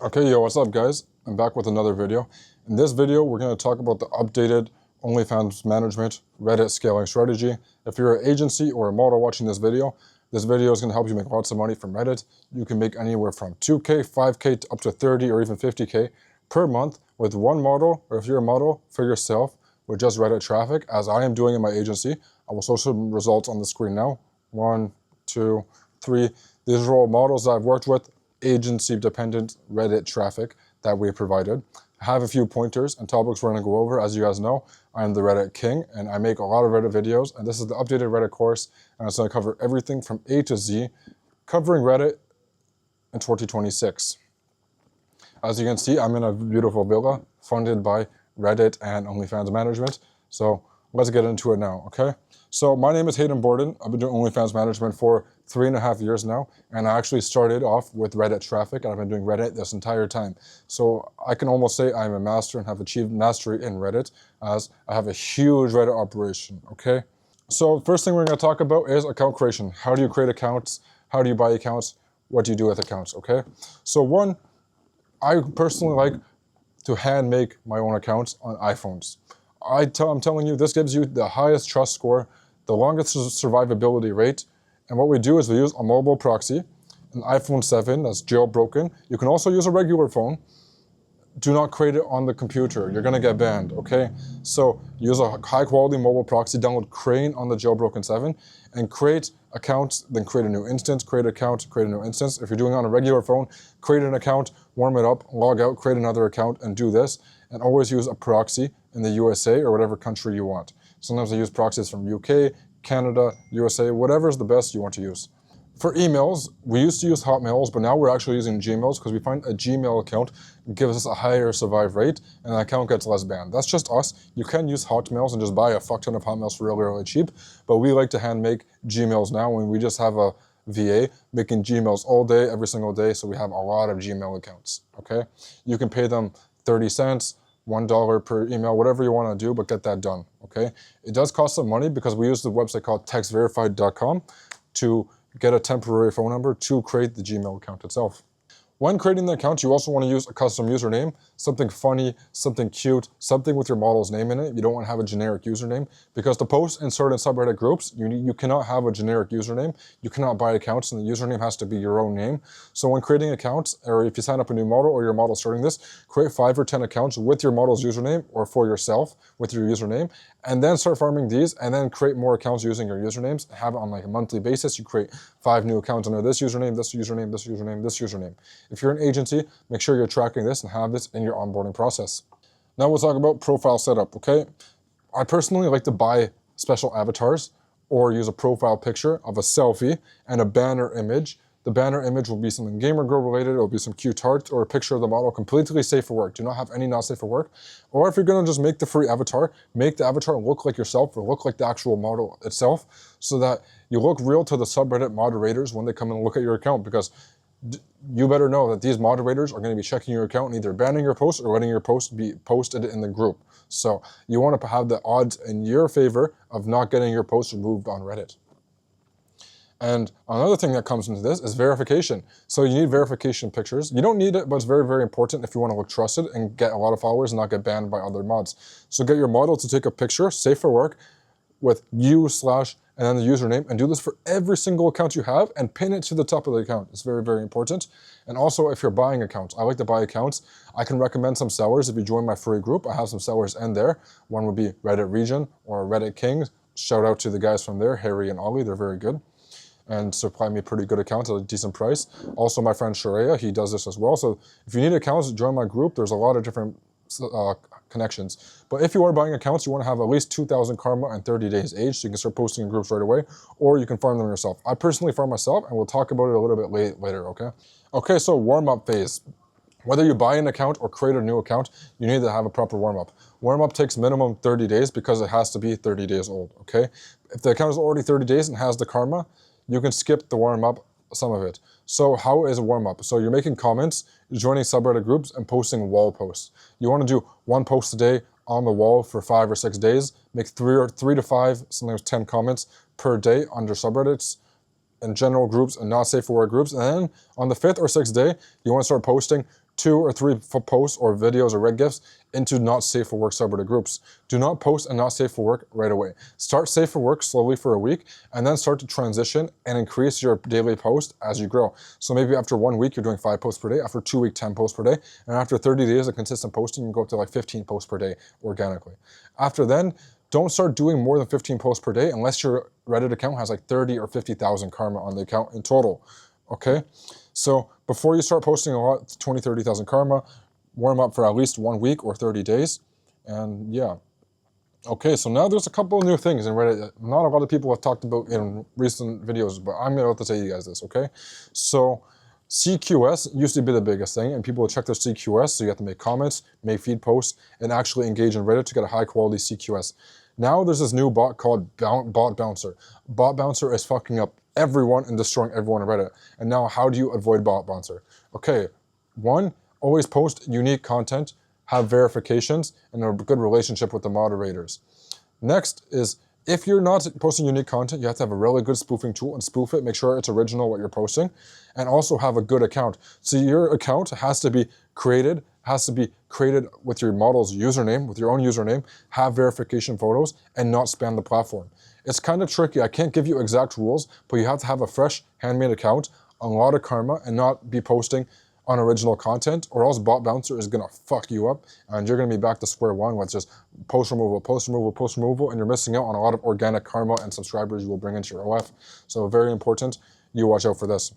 Okay, yo, what's up guys? I'm back with another video. In this video, we're going to talk about the updated OnlyFans management Reddit scaling strategy. If you're an agency or a model watching this video is going to help you make lots of money from Reddit. You can make anywhere from 2K, 5K, to up to 30 or even 50K per month with one model, or if you're a model for yourself with just Reddit traffic, as I am doing in my agency. I will show some results on the screen now. 1, 2, 3. These are all models that I've worked with, agency-dependent Reddit traffic that we provided. I have a few pointers and topics we're going to go over. As you guys know, I'm the Reddit king, and I make a lot of Reddit videos, and this is the updated Reddit course, and it's going to cover everything from A to Z, covering Reddit in 2026. As you can see, I'm in a beautiful villa funded by Reddit and OnlyFans management. So let's get into it now, okay? So my name is Hayden Borden. I've been doing OnlyFans management for 3.5 years now, and I actually started off with Reddit traffic, and I've been doing Reddit this entire time. So I can almost say I'm a master and have achieved mastery in Reddit, as I have a huge Reddit operation, okay? So first thing we're going to talk about is account creation. How do you create accounts? How do you buy accounts? What do you do with accounts, okay? So one, I personally like to hand make my own accounts on iPhones. I'm telling you, this gives you the highest trust score, the longest survivability rate, and what we do is we use a mobile proxy, an iPhone 7 that's jailbroken. You can also use a regular phone. Do not create it on the computer. You're gonna get banned, okay? So use a high quality mobile proxy, download Crane on the jailbroken 7, and create accounts, then create a new instance, create account, create a new instance. If you're doing it on a regular phone, create an account, warm it up, log out, create another account, and do this. And always use a proxy in the USA or whatever country you want. Sometimes I use proxies from UK, Canada, USA, whatever is the best you want to use. For emails, we used to use Hotmails, but now we're actually using Gmails because we find a Gmail account gives us a higher survive rate and the account gets less banned. That's just us. You can use Hotmails and just buy a fuck ton of Hotmails for really, really cheap, but we like to hand make Gmails now, and we just have a VA making Gmails all day, every single day, so we have a lot of Gmail accounts, okay? You can pay them 30 cents, $1 per email, whatever you want to do, but get that done, okay? It does cost some money because we use the website called textverified.com to get a temporary phone number to create the Gmail account itself. When creating the account, you also want to use a custom username, something funny, something cute, something with your model's name in it. You don't want to have a generic username because to post in certain subreddit groups, you cannot have a generic username. You cannot buy accounts, and the username has to be your own name. So when creating accounts, or if you sign up a new model or your model starting this, create 5 or 10 accounts with your model's username or for yourself with your username, and then start farming these, and then create more accounts using your usernames. Have it on like a monthly basis. You create 5 new accounts under this username, this username, this username, this username. If you're an agency, make sure you're tracking this and have this in your onboarding process. Now we'll talk about profile setup, okay? I personally like to buy special avatars or use a profile picture of a selfie and a banner image. The banner image will be something gamer girl related, it will be some cute art or a picture of the model, completely safe for work. Do not have any not safe for work. Or if you're gonna just make the free avatar, make the avatar look like yourself or look like the actual model itself so that you look real to the subreddit moderators when they come and look at your account, because you better know that these moderators are going to be checking your account and either banning your post or letting your post be posted in the group. So you want to have the odds in your favor of not getting your post removed on Reddit. And another thing that comes into this is verification. So you need verification pictures. You don't need it, but it's very, very important if you want to look trusted and get a lot of followers and not get banned by other mods. So get your model to take a picture, safe for work, with you / and then the username, and do this for every single account you have and pin it to the top of the account. It's very, very important. And also if you're buying accounts, I like to buy accounts. I can recommend some sellers. If you join my free group, I have some sellers in there. One would be Reddit Region or Reddit King. Shout out to the guys from there, Harry and Ollie, they're very good and supply me pretty good accounts at a decent price. Also my friend Sharia, he does this as well. So if you need accounts, join my group. There's a lot of different connections. But if you are buying accounts, you want to have at least 2,000 karma and 30 days age, so you can start posting in groups right away, or you can farm them yourself. I personally farm myself, and we'll talk about it a little bit later, okay? Okay, so warm-up phase. Whether you buy an account or create a new account, you need to have a proper warm-up. Warm-up takes minimum 30 days because it has to be 30 days old, okay? If the account is already 30 days and has the karma, you can skip the warm-up, some of it. So how is a warm-up? So you're making comments, joining subreddit groups, and posting wall posts. You want to do 1 post a day on the wall for 5 or 6 days. Make 3 to 5, sometimes 10 comments per day under subreddits and general groups and not safe for work groups. And then on the 5th or 6th day, you want to start posting 2 or 3 posts or videos or red gifs into not safe for work subreddit groups. Do not post and not safe for work right away. Start safe for work slowly for a week and then start to transition and increase your daily post as you grow. So maybe after 1 week, you're doing 5 posts per day. After 2 weeks, 10 posts per day. And after 30 days of consistent posting, you go up to like 15 posts per day organically. After then, don't start doing more than 15 posts per day unless your Reddit account has like 30 or 50,000 karma on the account in total, okay? So before you start posting a lot, 20, 30,000 karma, warm up for at least 1 week or 30 days, and yeah. Okay, so now there's a couple of new things in Reddit that not a lot of people have talked about in recent videos, but I'm about to tell you guys this, okay? So CQS used to be the biggest thing, and people would check their CQS, so you have to make comments, make feed posts, and actually engage in Reddit to get a high quality CQS. Now there's this new bot called Bot Bouncer. Bot Bouncer is fucking up everyone and destroying everyone on Reddit. And now how do you avoid Bot Bouncer? Okay, 1, always post unique content, have verifications, and a good relationship with the moderators. Next is, if you're not posting unique content, you have to have a really good spoofing tool and spoof it, make sure it's original what you're posting, and also have a good account. So your account has to be created with your model's username, with your own username, have verification photos, and not spam the platform. It's kind of tricky. I can't give you exact rules, but you have to have a fresh handmade account, a lot of karma, and not be posting unoriginal content, or else Bot Bouncer is gonna fuck you up, and you're gonna be back to square one with just post removal, post removal, post removal, and you're missing out on a lot of organic karma and subscribers you will bring into your OF. So very important, you watch out for this.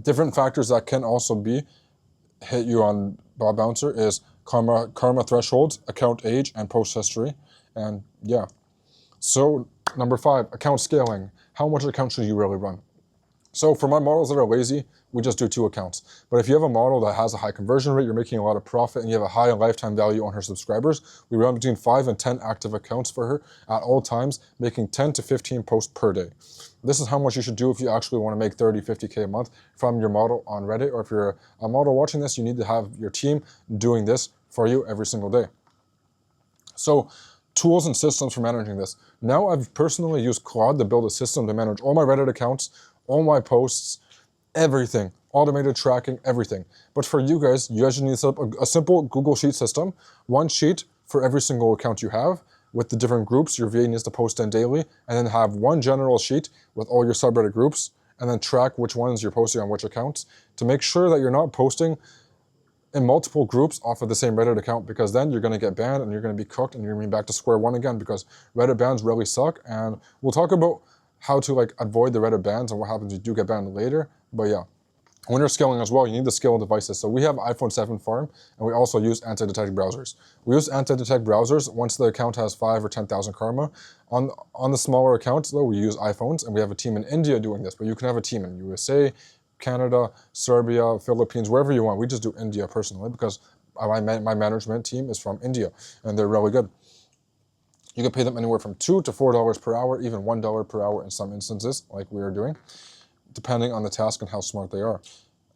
Different factors that can also hit you on Bot Bouncer is karma thresholds, account age, and post history, and yeah. So number 5, account scaling. How much account should you really run? So for my models that are lazy, we just do 2 accounts. But if you have a model that has a high conversion rate, you're making a lot of profit, and you have a high lifetime value on her subscribers, we run between 5 and 10 active accounts for her at all times, making 10 to 15 posts per day. This is how much you should do if you actually want to make 30, 50K a month from your model on Reddit, or if you're a model watching this, you need to have your team doing this for you every single day. So tools and systems for managing this. Now I've personally used Claude to build a system to manage all my Reddit accounts, all my posts, everything, automated tracking, everything. But for you guys just need to set up a simple Google Sheet system, 1 sheet for every single account you have, with the different groups your VA needs to post in daily, and then have 1 general sheet with all your subreddit groups, and then track which ones you're posting on which accounts to make sure that you're not posting in multiple groups off of the same Reddit account, because then you're going to get banned and you're going to be cooked and you're going to be back to square one again, because Reddit bans really suck. And we'll talk about how to avoid the Reddit bans and what happens if you do get banned later. But yeah, when you're scaling as well, you need to scale devices. So we have iPhone 7 farm, and we also use anti-detect browsers. We use anti-detect browsers once the account has 5 or 10,000 karma. On the smaller accounts though, we use iPhones, and we have a team in India doing this, but you can have a team in USA, Canada, Serbia, Philippines, wherever you want. We just do India personally because my management team is from India, and they're really good. You can pay them anywhere from $2 to $4 per hour, even $1 per hour in some instances, like we are doing, depending on the task and how smart they are.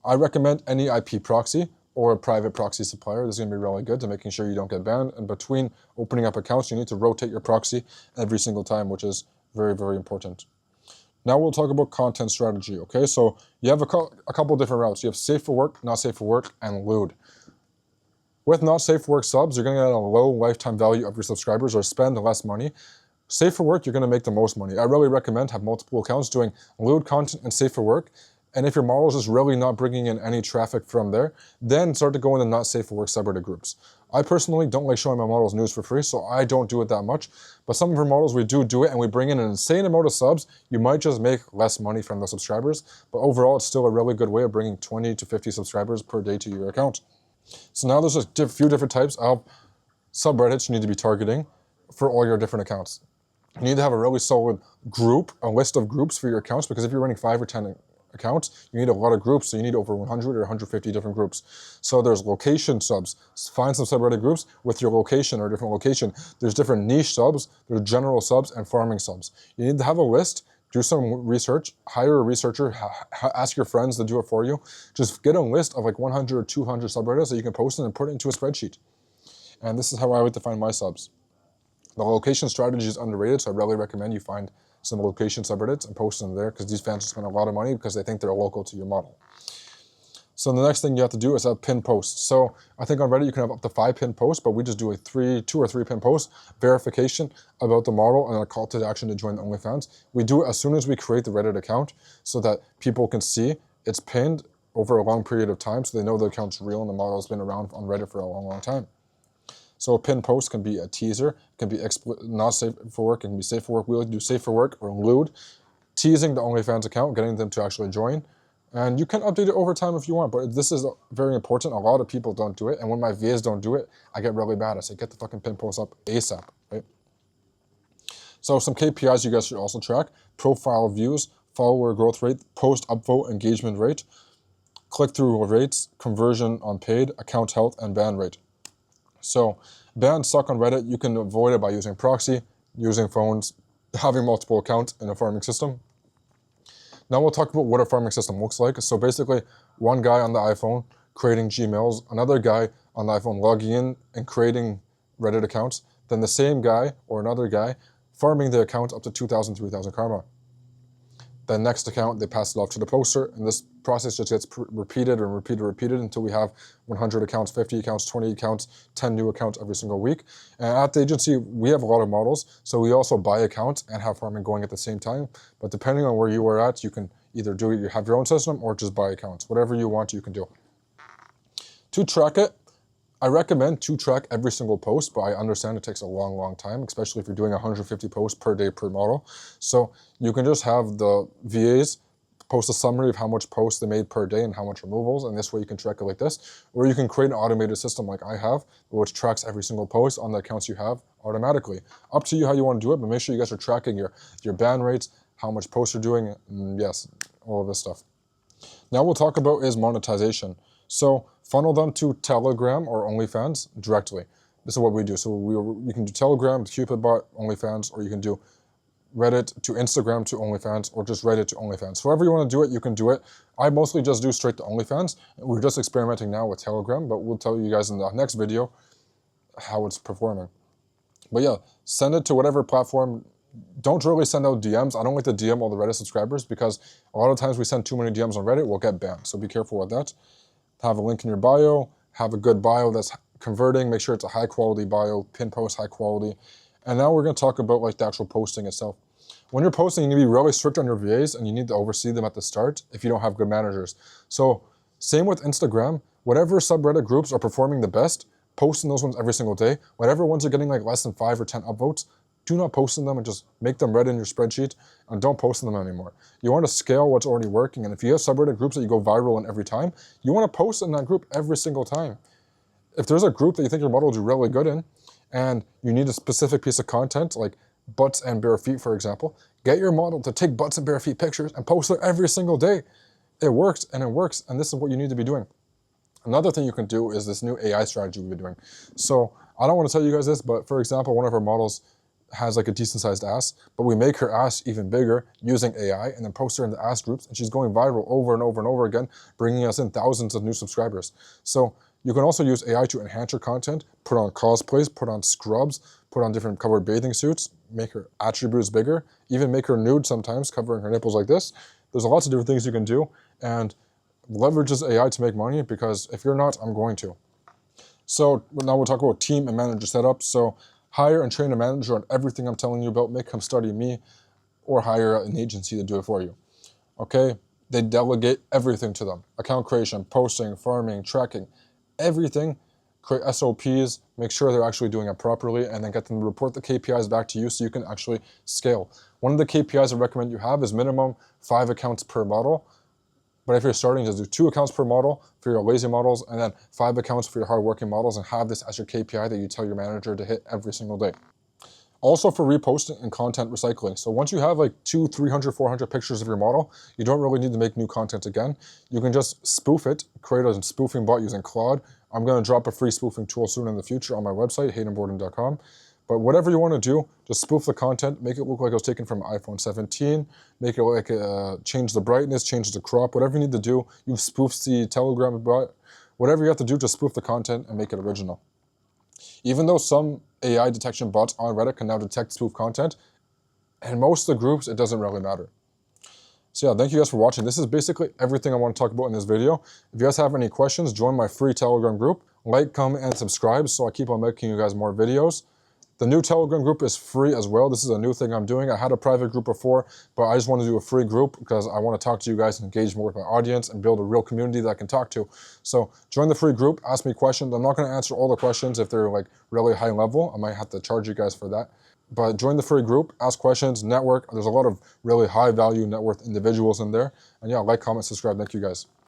I recommend any IP proxy or a private proxy supplier. This is going to be really good to making sure you don't get banned. And between opening up accounts, you need to rotate your proxy every single time, which is very, very important. Now we'll talk about content strategy, okay? So you have a couple different routes. You have safe for work, not safe for work, and lewd. With not safe for work subs, you're going to get a low lifetime value of your subscribers or spend less money. Safe for work, you're going to make the most money. I really recommend have multiple accounts doing lewd content and safe for work. And if your model is just really not bringing in any traffic from there, then start to go into not safe for work subreddit groups. I personally don't like showing my models news for free, so I don't do it that much. But some of our models, we do it, and we bring in an insane amount of subs. You might just make less money from the subscribers, but overall, it's still a really good way of bringing 20 to 50 subscribers per day to your account. So now there's a few different types of subreddits you need to be targeting for all your different accounts. You need to have a really solid group, a list of groups for your accounts, because if you're running 5 or 10 accounts, you need a lot of groups, so you need over 100 or 150 different groups. So there's location subs. Find some subreddit groups with your location or different location. There's different niche subs, there's general subs, and farming subs. You need to have a list, do some research, hire a researcher, ask your friends to do it for you. Just get a list of 100 or 200 subreddits that you can post in and put it into a spreadsheet. And this is how I would define my subs. The location strategy is underrated, so I really recommend you find some location subreddits and post them there, because these fans spend a lot of money because they think they're local to your model. So the next thing you have to do is have pinned posts. So I think on Reddit you can have up to 5 pinned posts, but we just do a 2 or 3 pinned posts, verification about the model, and a call to action to join the OnlyFans. We do it as soon as we create the Reddit account so that people can see it's pinned over a long period of time, so they know the account's real and the model has been around on Reddit for a long, long time. So a pinned post can be a teaser, can be not safe for work, it can be safe for work. We like to do safe for work or lewd, teasing the OnlyFans account, getting them to actually join. And you can update it over time if you want, but this is very important. A lot of people don't do it, and when my VAs don't do it, I get really bad. I say, get the fucking pin post up ASAP, right? So some KPIs you guys should also track: profile views, follower growth rate, post upvote engagement rate, click-through rates, conversion on paid, account health, and ban rate. So bans suck on Reddit. You can avoid it by using proxy, using phones, having multiple accounts in a farming system. Now we'll talk about what a farming system looks like. So basically, one guy on the iPhone creating Gmails, another guy on the iPhone logging in and creating Reddit accounts, then the same guy or another guy farming the account up to 2,000, 3,000 karma. Then next account, they pass it off to the poster, and this process just gets repeated and repeated until we have 100 accounts, 50 accounts, 20 accounts, 10 new accounts every single week. And at the agency, we have a lot of models, so we also buy accounts and have farming going at the same time. But depending on where you are at, you can either do it, you have your own system, or just buy accounts. Whatever you want, you can do. To track it, I recommend to track every single post, but I understand it takes a long, long time, especially if you're doing 150 posts per day per model. So you can just have the VAs post a summary of how much posts they made per day and how much removals, and this way you can track it like this. Or you can create an automated system like I have, which tracks every single post on the accounts you have automatically. Up to you how you want to do it, but make sure you guys are tracking your ban rates, how much posts you're doing, and yes, all of this stuff. Now we'll talk about is monetization. So funnel them to Telegram or OnlyFans directly. This is what we do. So you can do Telegram to CupidBot, OnlyFans, or you can do Reddit to Instagram to OnlyFans, or just Reddit to OnlyFans. So however you want to do it, you can do it. I mostly just do straight to OnlyFans. We're just experimenting now with Telegram, but we'll tell you guys in the next video how it's performing. But yeah, send it to whatever platform. Don't really send out DMs. I don't like to DM all the Reddit subscribers because a lot of times we send too many DMs on Reddit, we'll get banned. So be careful with that. Have a link in your bio, have a good bio that's converting, make sure it's a high quality bio, pin post high quality. And now we're gonna talk about like the actual posting itself. When you're posting, you need to be really strict on your VAs and you need to oversee them at the start if you don't have good managers. So same with Instagram, whatever subreddit groups are performing the best, post in those ones every single day. Whatever ones are getting like less than 5 or 10 upvotes, do not post in them and just make them red in your spreadsheet and don't post in them anymore. You want to scale what's already working, and if you have subreddit groups that you go viral in every time, you want to post in that group every single time. If there's a group that you think your model will do really good in, and you need a specific piece of content, like butts and bare feet, for example, get your model to take butts and bare feet pictures and post it every single day. It works, and this is what you need to be doing. Another thing you can do is this new AI strategy we've been doing. So I don't want to tell you guys this, but for example, one of our models has like a decent sized ass, but we make her ass even bigger using AI and then post her in the ass groups, and she's going viral over and over and over again, bringing us in thousands of new subscribers. So you can also use AI to enhance your content, put on cosplays, put on scrubs, put on different covered bathing suits, make her attributes bigger, even make her nude sometimes, covering her nipples like this. There's lots of different things you can do, and leverages AI to make money, because if you're not, I'm going to. So now we'll talk about team and manager setup. So hire and train a manager on everything I'm telling you about. Make him study me, or hire an agency to do it for you. Okay? They delegate everything to them. Account creation, posting, farming, tracking, everything. Create SOPs, make sure they're actually doing it properly, and then get them to report the KPIs back to you so you can actually scale. One of the KPIs I recommend you have is minimum 5 accounts per model. But if you're starting, just do 2 accounts per model for your lazy models, and then 5 accounts for your hardworking models, and have this as your KPI that you tell your manager to hit every single day. Also for reposting and content recycling. So once you have like 200, 300, 400 pictures of your model, you don't really need to make new content again. You can just spoof it, create a spoofing bot using Claude. I'm going to drop a free spoofing tool soon in the future on my website, haydenborden.com. But whatever you want to do, just spoof the content, make it look like it was taken from an iPhone 17, make it like, change the brightness, change the crop, whatever you need to do. You've spoofed the Telegram bot. Whatever you have to do, just spoof the content and make it original. Even though some AI detection bots on Reddit can now detect spoof content, in most of the groups, it doesn't really matter. So yeah, thank you guys for watching. This is basically everything I want to talk about in this video. If you guys have any questions, join my free Telegram group. Like, comment, and subscribe so I keep on making you guys more videos. The new Telegram group is free as well. This is a new thing I'm doing. I had a private group before, but I just want to do a free group because I want to talk to you guys and engage more with my audience and build a real community that I can talk to. So join the free group, ask me questions. I'm not going to answer all the questions if they're like really high level. I might have to charge you guys for that. But join the free group, ask questions, network. There's a lot of really high value net worth individuals in there. And yeah, like, comment, subscribe. Thank you guys.